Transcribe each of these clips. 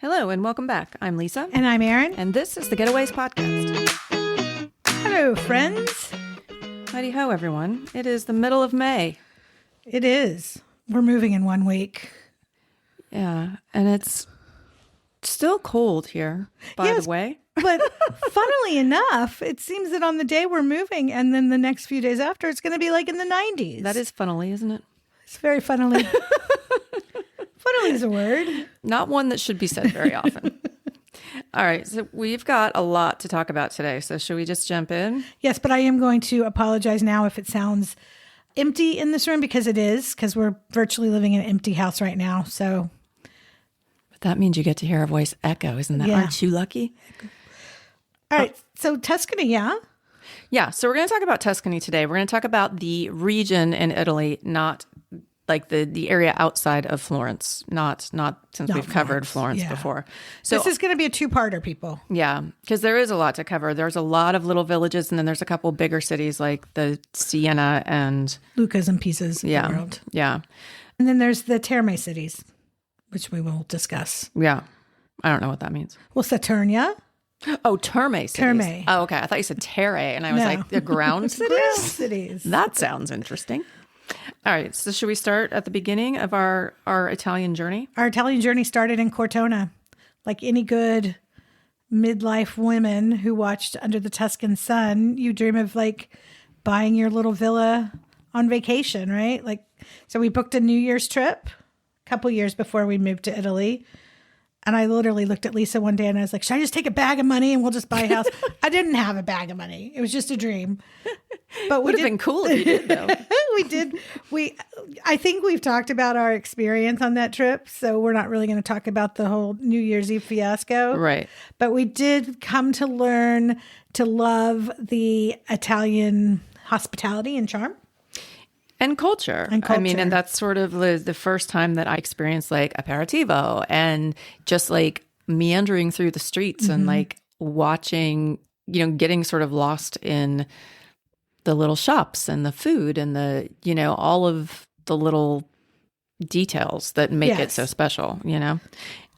Hello and welcome back. I'm Lisa. And I'm Erin. And this is the Getaways Podcast. Hello, friends. Howdy ho, everyone. It is the middle of May. It is. We're moving in 1 week. Yeah, and it's still cold here, by the way. But funnily enough, it seems that on the day we're moving and then the next few days after, it's going to be like in the 90s. That is funnily, isn't it? It's very funnily. Funnily is a word. Not one that should be said very often. All right, so we've got a lot to talk about today. So should we just jump in? Yes, but I am going to apologize now if it sounds empty in this room, because it is, because we're virtually living in an empty house right now. So But that means you get to hear our voice echo, isn't that? Yeah. Aren't you lucky? all right. So Tuscany, yeah? Yeah, so we're going to talk about Tuscany today. We're going to talk about the region in Italy, not like the area outside of Florence, not since we've covered Florence Yeah. before. So This is going to be a two-parter, people. yeah, because there is a lot to cover. There's a lot of little villages, and then there's a couple bigger cities like the Siena and Lucas and Pisas of the yeah, world. yeah, And then there's the Terme cities, which we will discuss. yeah. I don't know what that means. Well, Saturnia. Oh, Terme cities. Terme. Oh, okay. I thought you said terre, and I was No. like, the ground cities? Ground cities. That sounds interesting. All right. So should we start at the beginning of our Italian journey? Our Italian journey started in Cortona. Like any good midlife women who watched Under the Tuscan Sun, you dream of like buying your little villa on vacation, right? Like, so we booked a New Year's trip a couple years before we moved to Italy. And I literally looked at Lisa one day and I was like, should I just take a bag of money and we'll just buy a house? I didn't have a bag of money. It was just a dream. But we Would have been cool if you did, though. we did. I think we've talked about our experience on that trip, so we're not really going to talk about the whole New Year's Eve fiasco. Right. But we did come to learn to love the Italian hospitality and charm. And culture. I mean, and that's sort of the first time that I experienced like aperitivo and just like meandering through the streets and like watching, getting sort of lost in the little shops and the food and the, all of the little details that make it so special,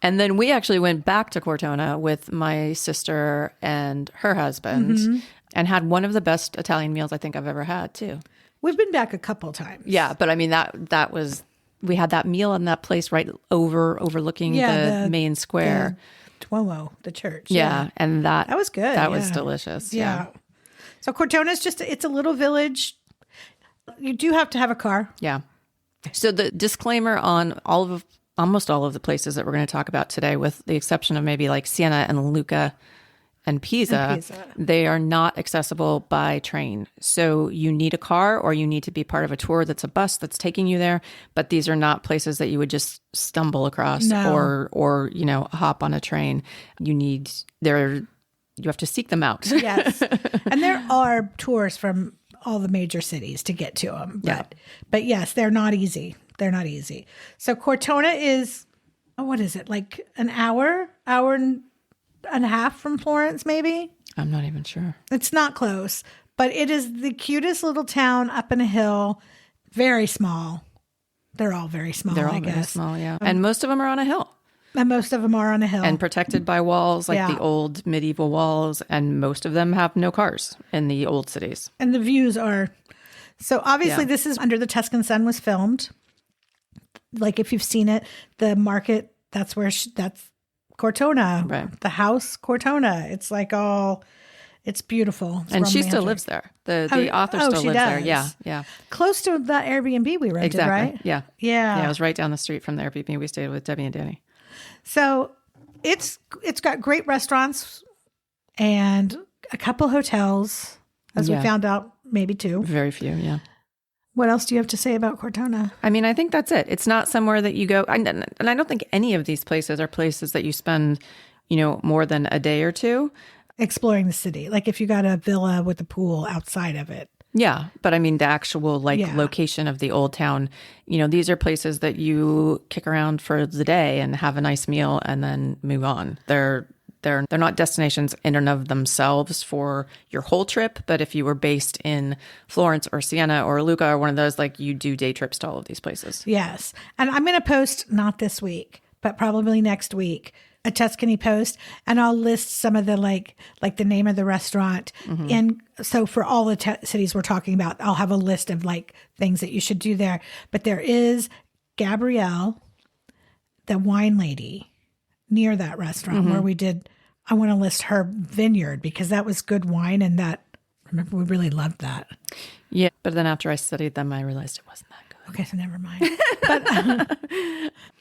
And then we actually went back to Cortona with my sister and her husband and had one of the best Italian meals I think I've ever had too. We've been back a couple times. Yeah, but I mean that was we had that meal in that place right overlooking the main square. The Duomo, the church. Yeah, and that was good. That was delicious. Yeah. So Cortona is it's a little village. You do have to have a car. Yeah. So the disclaimer on almost all of the places that we're going to talk about today, with the exception of maybe like Siena and Lucca and Pisa, they are not accessible by train. So you need a car or you need to be part of a tour that's a bus that's taking you there. But these are not places that you would just stumble across or hop on a train. You have to seek them out. Yes. And there are tours from all the major cities to get to them. But yes, they're not easy. They're not easy. So Cortona is, what is it? Like an hour and a half from Florence, maybe? I'm not even sure. It's not close, but it is the cutest little town up in a hill. Very small. They're all very small, They're all I guess. very small, yeah. And most of them are on a hill. And most of them are on a hill. And protected by walls, like the old medieval walls. And most of them have no cars in the old cities. And the views are... So obviously this is Under the Tuscan Sun was filmed. Like if you've seen it, the market, that's Cortona, right. The house Cortona. It's like it's beautiful. It's and romantic. she still lives there. The author still lives there. Yeah. Close to that Airbnb we rented, exactly. right? Yeah. Yeah. It was right down the street from the Airbnb we stayed with Debbie and Danny. So it's got great restaurants and a couple hotels, as we found out, maybe two. Very few, yeah. What else do you have to say about Cortona? I mean, I think that's it. It's not somewhere that you go, and I don't think any of these places are places that you spend, more than a day or two. Exploring the city. Like if you got a villa with a pool outside of it. Yeah. But I mean, the actual location of the old town, these are places that you kick around for the day and have a nice meal and then move on. They're not destinations in and of themselves for your whole trip, but if you were based in Florence or Siena or Lucca or one of those, like you do day trips to all of these places. Yes. And I'm going to post, not this week, but probably next week, a Tuscany post, and I'll list some of the like the name of the restaurant. And so for all the cities we're talking about, I'll have a list of like things that you should do there. But there is Gabrielle, the wine lady, near that restaurant where we did. I want to list her vineyard because that was good wine, and remember we really loved that. Yeah, but then after I studied them, I realized it wasn't that good. Okay, so never mind.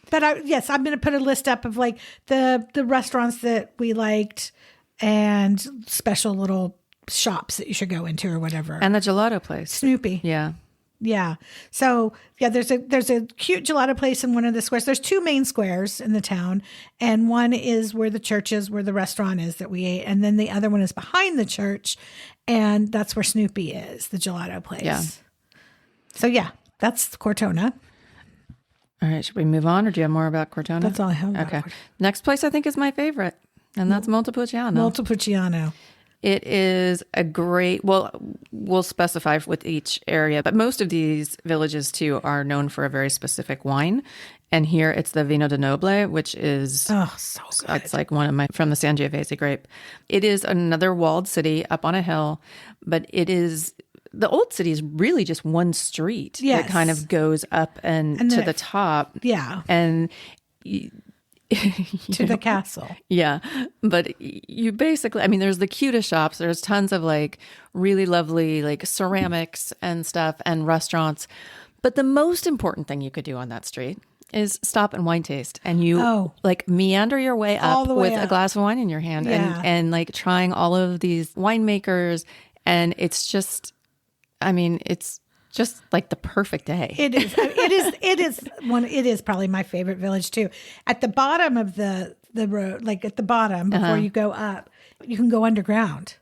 But yes, I'm going to put a list up of like the restaurants that we liked and special little shops that you should go into or whatever. And the gelato place. Snoopy. Yeah. Yeah. So yeah, there's a cute gelato place in one of the squares. There's two main squares in the town, and one is where the church is, where the restaurant is that we ate, and then the other one is behind the church, and that's where Snoopy is, the gelato place. Yeah. So yeah, that's Cortona. All right, should we move on, or do you have more about Cortona? That's all I have. Okay. Next place I think is my favorite, and that's Montepulciano. Montepulciano. It is a great, well, we'll specify with each area, but most of these villages too are known for a very specific wine. And here it's the Vino de Noble, which is, so good. It's like one of my, from the Sangiovese grape. It is another walled city up on a hill, but it is, the old city is really just one street that kind of goes up and to the top. Yeah. And to the castle. Yeah. But you basically, I mean, there's the cutest shops. There's tons of like really lovely like ceramics and stuff and restaurants. But the most important thing you could do on that street is stop and wine taste. And you like meander your way up with a glass of wine in your hand and like trying all of these winemakers. And it's just, I mean, it's just like the perfect day. It is. It is probably my favorite village too. At the bottom of the road, like at the bottom before you go up, you can go underground.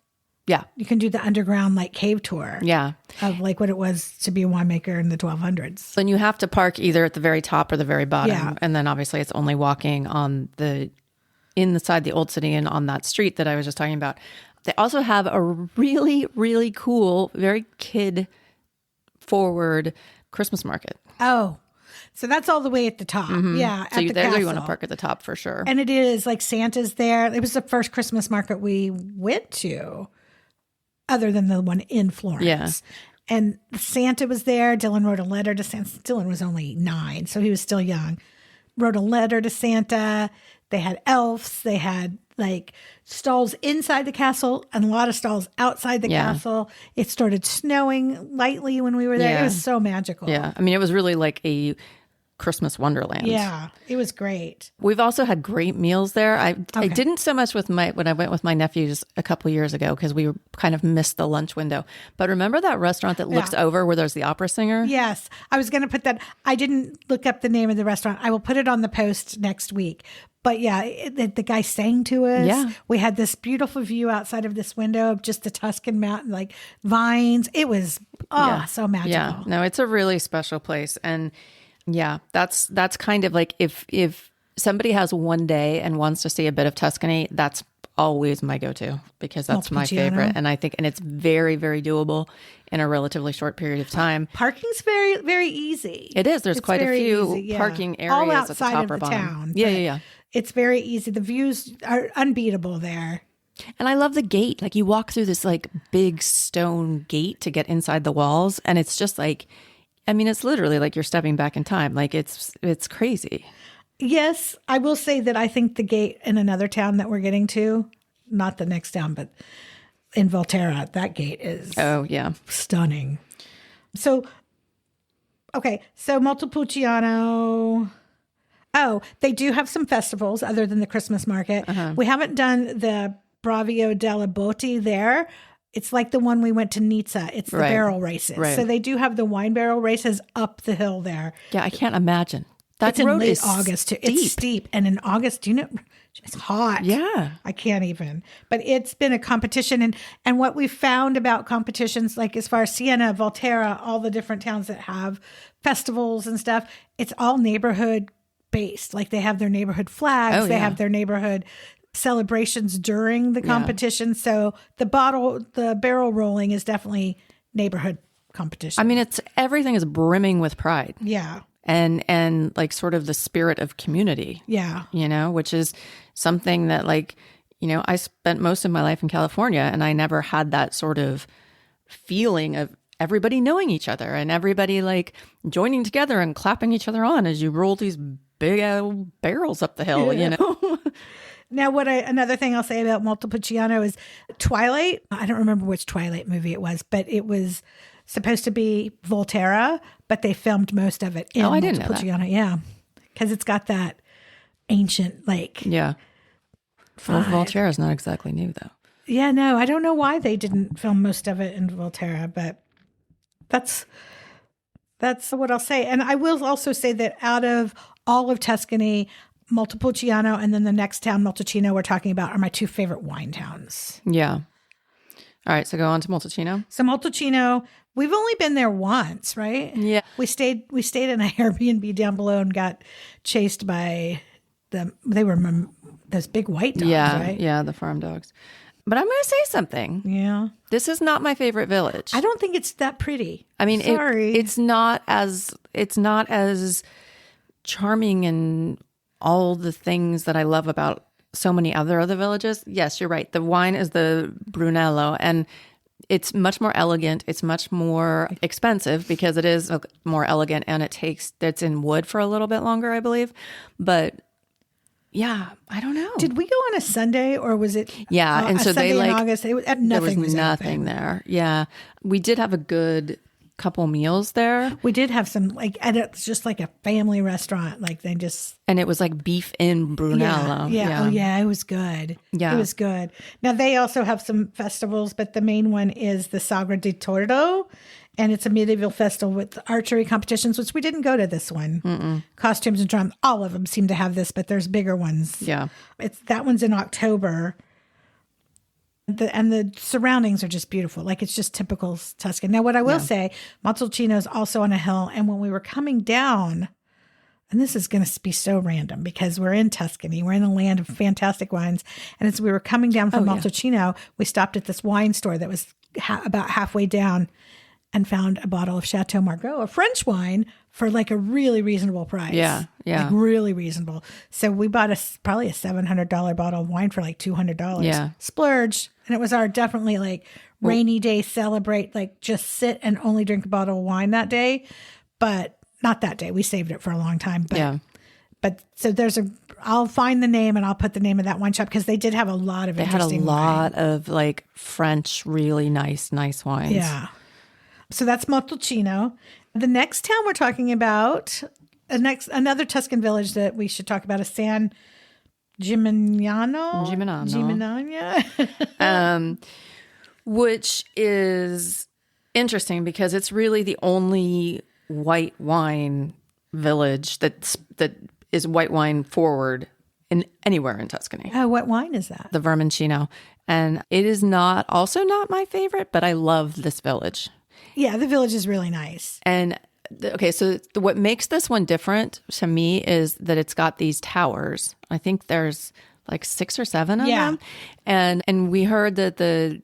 Yeah. You can do the underground like cave tour. Yeah. Of like what it was to be a winemaker in the 1200s. And you have to park either at the very top or the very bottom. Yeah. And then obviously it's only walking on inside the old city and on that street that I was just talking about. They also have a really, really cool, very kid forward Christmas market. Oh, so that's all the way at the top. Yeah. So there you want to park at the top for sure. And it is like Santa's there. It was the first Christmas market we went to other than the one in Florence. Yeah. And Santa was there. Dylan wrote a letter to Santa. Dylan was only 9, so he was still young. Wrote a letter to Santa. They had elves. They had like stalls inside the castle and a lot of stalls outside the castle. It started snowing lightly when we were there. It was so magical. Yeah. I mean, it was really like a Christmas wonderland. Yeah. It was great. We've also had great meals there. I didn't so much when I went with my nephews a couple years ago because we kind of missed the lunch window. But remember that restaurant that looks over where there's the opera singer? Yes. I was going to put that. I didn't look up the name of the restaurant. I will put it on the post next week. But yeah, the guy sang to us. Yeah. We had this beautiful view outside of this window of just the Tuscan mountain, like vines. It was so magical. Yeah. No, it's a really special place. And yeah, that's kind of like if somebody has one day and wants to see a bit of Tuscany, that's always my go-to because that's my favorite. And I think, and it's very, very doable in a relatively short period of time. Parking's very, very easy. It is. There's quite a few parking areas all outside at the top of the town. Yeah. It's very easy. The views are unbeatable there. And I love the gate. Like you walk through this like big stone gate to get inside the walls. And it's just like, I mean, it's literally like you're stepping back in time. Like it's crazy. Yes, I will say that I think the gate in another town that we're getting to, not the next town, but in Volterra, that gate is stunning. So, okay, so Montepulciano. Oh, they do have some festivals other than the Christmas market. We haven't done the Bravio della Botti there. It's like the one we went to Nizza. It's the barrel races. Right. So they do have the wine barrel races up the hill there. Yeah, I can't imagine. That road is August too. It's steep. And in August, it's hot. Yeah. I can't even. But it's been a competition. And what we've found about competitions, like as far as Siena, Volterra, all the different towns that have festivals and stuff, it's all neighborhood based. Like they have their neighborhood flags. They have their neighborhood celebrations during the competition. So the barrel rolling is definitely neighborhood competition. I mean, everything is brimming with pride. Yeah. And like sort of the spirit of community. Yeah. Which is something that like, I spent most of my life in California and I never had that sort of feeling of everybody knowing each other and everybody like joining together and clapping each other on as you roll these big old barrels up the hill, Now, another thing I'll say about Montepulciano is Twilight. I don't remember which Twilight movie it was, but it was supposed to be Volterra, but they filmed most of it in Montepulciano. Yeah, because it's got that ancient Yeah. Well, Volterra is not exactly new, though. Yeah, no, I don't know why they didn't film most of it in Volterra, but that's what I'll say. And I will also say that out of all of Tuscany, Montepulciano and then the next town, Montalcino, we're talking about are my two favorite wine towns. Yeah. All right, so go on to Montalcino. So Montalcino, we've only been there once, right? Yeah. We stayed in an Airbnb down below and got chased by they were those big white dogs, right? Yeah, the farm dogs. But I'm going to say something. Yeah. This is not my favorite village. I don't think it's that pretty. I mean, sorry. It's not as charming and all the things that I love about so many other villages. Yes, you're right. The wine is the Brunello, and it's much more elegant. It's much more expensive because it is more elegant, and it's in wood for a little bit longer, I believe. But yeah, I don't know. Did we go on a Sunday or was it? Yeah, and so Sunday they in August. There was nothing there. Yeah, we did have a good couple meals there. We did have some and it's just like a family restaurant. And it was like beef in Brunello. Yeah. Oh yeah, it was good. Yeah, it was good. Now they also have some festivals, but the main one is the Sagra di Tordo. And it's a medieval festival with archery competitions, which we didn't go to this one. Mm-mm. Costumes and drum, all of them seem to have this, but there's bigger ones. Yeah. That one's in October. And the surroundings are just beautiful. It's just typical Tuscan. Now, what I will say, Montalcino is also on a hill. And when we were coming down, and this is going to be so random because we're in Tuscany. We're in a land of fantastic wines. And as we were coming down from Montalcino, we stopped at this wine store that was about halfway down and found a bottle of Chateau Margaux, a French wine, for a really reasonable price. Yeah. Really reasonable. So we bought probably a $700 bottle of wine for $200. Yeah. Splurged. And it was our definitely rainy day celebrate, just sit and only drink a bottle of wine that day. But not that day. We saved it for a long time. But, yeah. But so I'll find the name and I'll put the name of that wine shop because they did have a lot of interesting wine. They had a lot of French, really nice wines. Yeah. So that's Montalcino. The next town we're talking about, another Tuscan village that we should talk about is San Gimignano. Which is interesting because it's really the only white wine village that is white wine forward anywhere in Tuscany. Oh, what wine is that? The Vermentino. And it is also not my favorite, but I love this village. Yeah, the village is really nice. And so what makes this one different to me is that it's got these towers. I think there's 6 or 7 of them. And we heard that the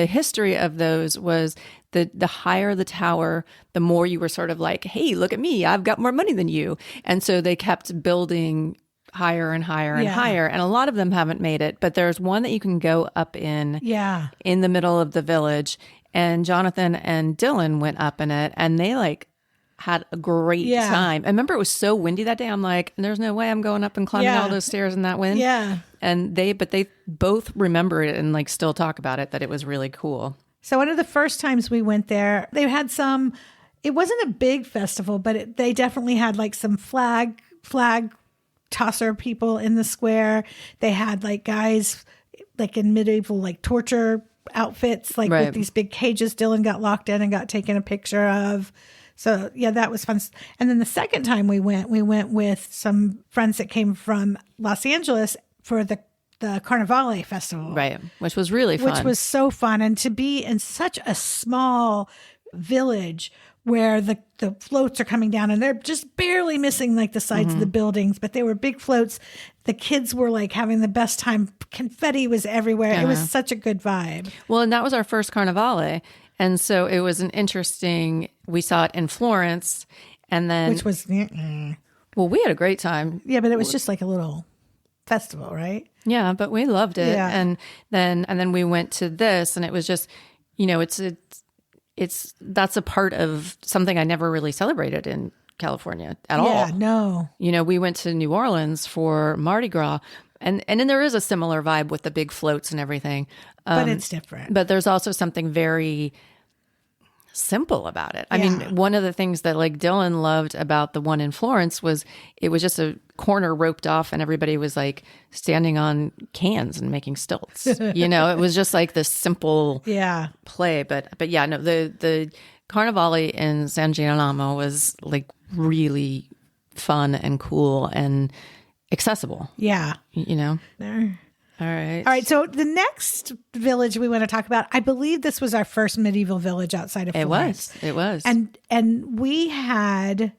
history of those was the higher the tower, the more you were sort of hey, look at me, I've got more money than you. And so they kept building higher and higher and higher. And a lot of them haven't made it, but there's one that you can go up in the middle of the village. And Jonathan and Dylan went up in it and they had a great time. I remember it was so windy that day. I'm there's no way I'm going up and climbing all those stairs in that wind. Yeah. And they both remember it and still talk about it, that it was really cool. So one of the first times we went there, they had it wasn't a big festival, but they definitely had some flag tosser people in the square. They had guys in medieval torture outfits with these big cages. Dylan got locked in and got taken a picture of. So yeah, that was fun. And then the second time we went with some friends that came from Los Angeles for the Carnivale festival. Right. Which was really fun. Which was so fun. And to be in such a small village where the floats are coming down and they're just barely missing the sides of the buildings, but they were big floats. The kids were having the best time. Confetti was everywhere. It was such a good vibe. Well, and that was our first Carnivale. And so it was we saw it in Florence and then. Which was. Well, we had a great time. Yeah, but it was just a little festival, right? Yeah, but we loved it. Yeah. And then we went to this, and it was just, that's a part of something I never really celebrated in California at all. Yeah, no. We went to New Orleans for Mardi Gras, and then there is a similar vibe with the big floats and everything. But it's different. But there's also something very simple about it. I mean, one of the things that like Dylan loved about the one in Florence was it was just a corner roped off and everybody was like standing on cans and making stilts. It was just like this simple play. But yeah, no, the Carnivale in San Girolamo was like really fun and cool and accessible. Yeah. There. All right. So the next village we want to talk about, I believe this was our first medieval village outside of Florence. It was. And we had,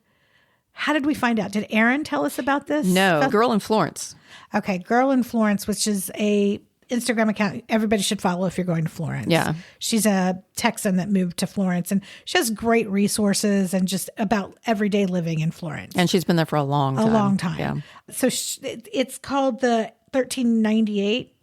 how did we find out? Did Aaron tell us about this? No, Girl in Florence. Okay, Girl in Florence, which is a Instagram account everybody should follow if you're going to Florence. Yeah. She's a Texan that moved to Florence, and she has great resources and just about everyday living in Florence. And she's been there for a long time. Yeah. So it's called the 1398,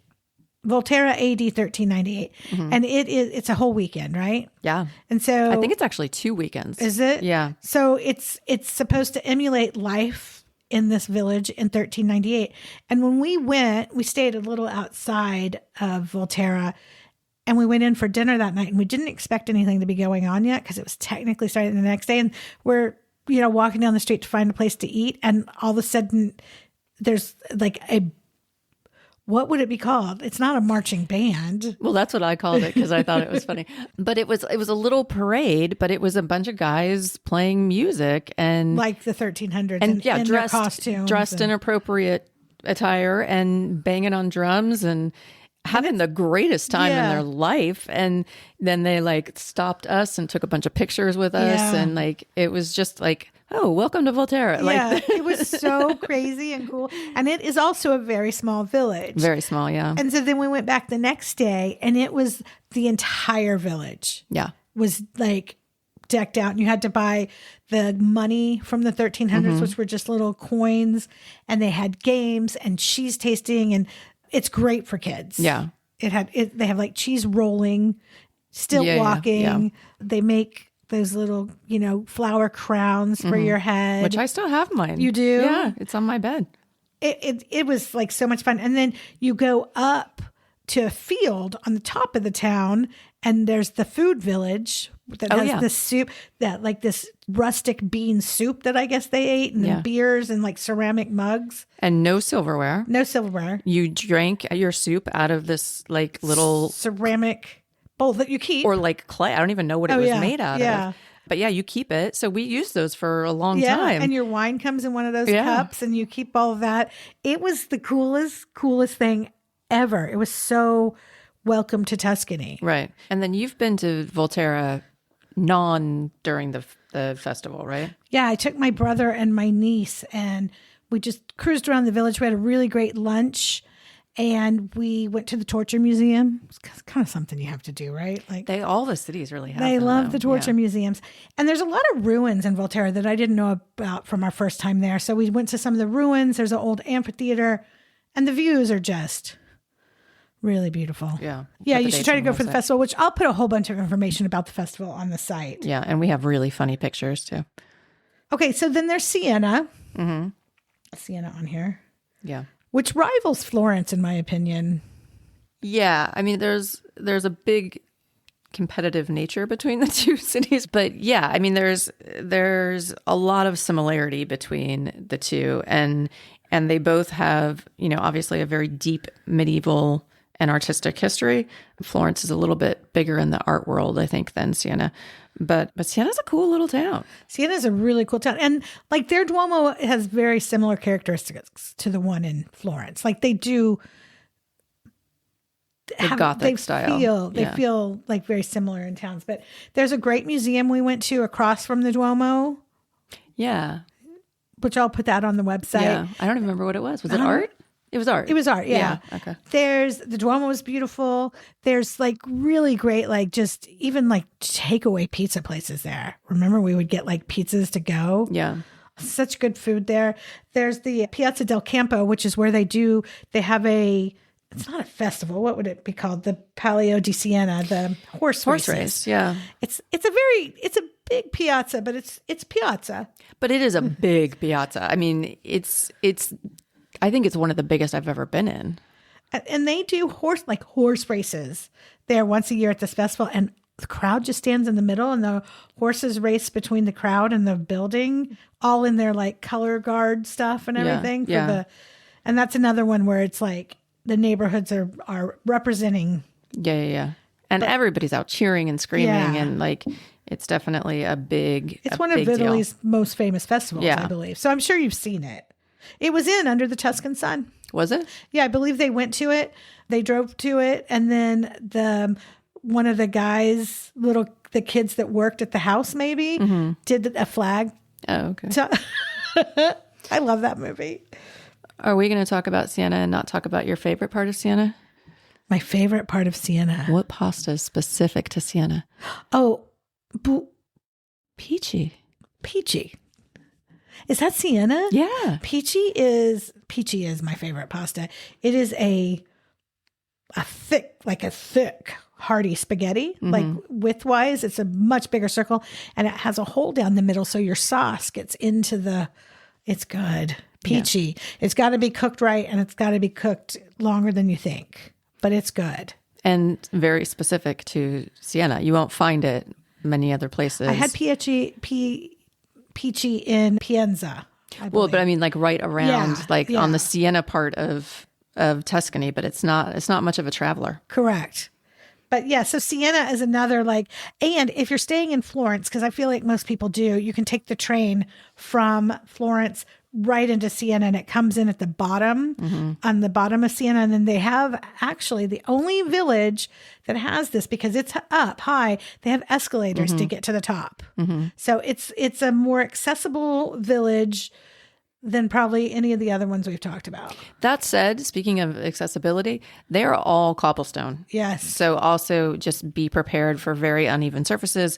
Volterra AD 1398. Mm-hmm. And it's a whole weekend, right? Yeah. And so I think it's actually 2 weekends. Is it? Yeah. So it's supposed to emulate life in this village in 1398. And when we went, we stayed a little outside of Volterra, and we went in for dinner that night, and we didn't expect anything to be going on yet because it was technically starting the next day. And we're, walking down the street to find a place to eat. And all of a sudden there's like what would it be called? It's not a marching band. Well, that's what I called it because I thought it was funny. But it was a little parade, but it was a bunch of guys playing music and like the 1300s and in their costumes, dressed in appropriate attire and banging on drums and having the greatest time in their life. And then they like stopped us and took a bunch of pictures with us, and like it was just like, oh, welcome to Volterra. Yeah, it was so crazy and cool. And it is also a very small village. Very small, yeah. And so then we went back the next day, and it was the entire village. Yeah. Was like decked out. And you had to buy the money from the 1300s, which were just little coins. And they had games and cheese tasting. And it's great for kids. Yeah. They have like cheese rolling, stilt walking. Yeah. They make those little, flower crowns for your head. Which I still have mine. You do? Yeah, it's on my bed. It was like so much fun. And then you go up to a field on the top of the town, and there's the food village that has this soup, that like this rustic bean soup that I guess they ate, and then beers and like ceramic mugs. And no silverware. No silverware. You drank your soup out of this like little ceramic bowl that you keep. Or like clay. I don't even know what it was made out of. But yeah, you keep it. So we used those for a long time. And your wine comes in one of those cups, and you keep all of that. It was the coolest thing ever. It was so welcome to Tuscany. Right. And then you've been to Volterra during the festival, right? Yeah, I took my brother and my niece, and we just cruised around the village. We had a really great lunch. And we went to the torture museum. It's kind of something you have to do, right? Like all the cities really have. They love the torture museums. And there's a lot of ruins in Volterra that I didn't know about from our first time there. So we went to some of the ruins. There's an old amphitheater, and the views are just really beautiful. Yeah. Yeah, you should try to go for the festival, which I'll put a whole bunch of information about the festival on the site. Yeah, and we have really funny pictures too. Okay, so then there's Siena. Mm-hmm. Siena on here. Yeah. Which rivals Florence, in my opinion. Yeah. I mean, there's a big competitive nature between the two cities. But yeah, I mean, there's a lot of similarity between the two. And they both have, obviously a very deep medieval and artistic history. Florence is a little bit bigger in the art world, I think, than Siena. But Siena's a cool little town. Siena's a really cool town. And like their Duomo has very similar characteristics to the one in Florence. Like they do the Gothic style. They feel like very similar in towns. But there's a great museum we went to across from the Duomo. Yeah. Which I'll put that on the website. Yeah. I don't even remember what it was. Was it art? It was art. It was art, yeah. Okay. The Duomo was beautiful. There's like really great, like just even like takeaway pizza places there. Remember we would get like pizzas to go? Yeah. Such good food there. There's the Piazza del Campo, which is where they have it's not a festival. What would it be called? The Palio di Siena, the horse race. Yeah. It's a big piazza, but it's piazza. But it is a big piazza. I mean, I think it's one of the biggest I've ever been in. And they do horse races there once a year at this festival, and the crowd just stands in the middle, and the horses race between the crowd and the building, all in their like color guard stuff and everything. And that's another one where it's like the neighborhoods are representing. Yeah. And everybody's out cheering and screaming, and like it's definitely it's one of Italy's most famous festivals, I believe. So I'm sure you've seen it. It was in Under the Tuscan Sun. Was it? Yeah, I believe they went to it. They drove to it, and then one of the guys, the kids that worked at the house, maybe did a flag. Oh, okay. So, I love that movie. Are we going to talk about Siena and not talk about your favorite part of Siena? My favorite part of Siena. What pasta is specific to Siena? Oh, pici. Pici. Is that Siena? Yeah. Pici is my favorite pasta. It is a thick, hearty spaghetti. Like width-wise, it's a much bigger circle, and it has a hole down the middle, so your sauce gets into it's good. Pici. Yeah. It's got to be cooked right, and it's got to be cooked longer than you think, but it's good. And very specific to Siena. You won't find it many other places. I had pici in Pienza. Well, but I mean, like right around, on the Siena part of Tuscany, but it's not much of a traveler. Correct. But yeah, so Siena is another and if you're staying in Florence, because I feel like most people do, you can take the train from Florence right into Siena, and it comes in at the bottom, on the bottom of Siena. And then they have actually the only village that has this, because it's up high, they have escalators to get to the top. So it's a more accessible village than probably any of the other ones we've talked about. That said, speaking of accessibility, they're all cobblestone. Yes. So also just be prepared for very uneven surfaces.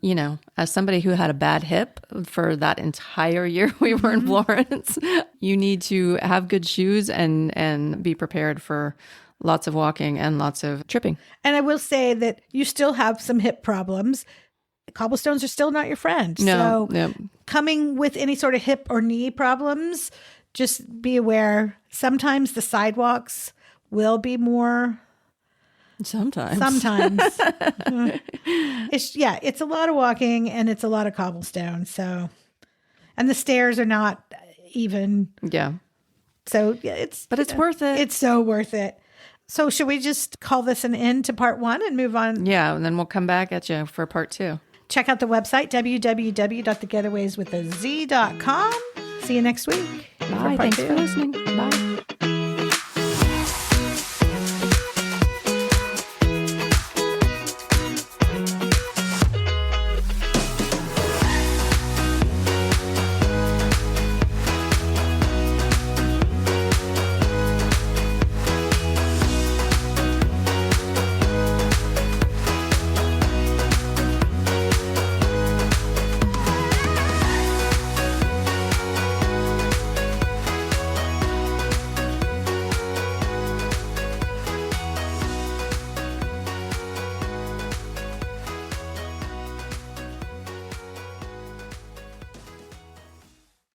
You know, as somebody who had a bad hip for that entire year we were in Florence, you need to have good shoes and be prepared for lots of walking and lots of tripping. And I will say that you still have some hip problems. Cobblestones are still not your friend. No. Coming with any sort of hip or knee problems, just be aware. Sometimes the sidewalks will be more. Sometimes. It's a lot of walking, and it's a lot of cobblestone. So, and the stairs are not even. Yeah. So but it's worth it. It's so worth it. So should we just call this an end to part 1 and move on? Yeah. And then we'll come back at you for part 2. Check out the website, www.thegetawayswithaz.com. See you next week. Bye. Thanks for listening. Bye.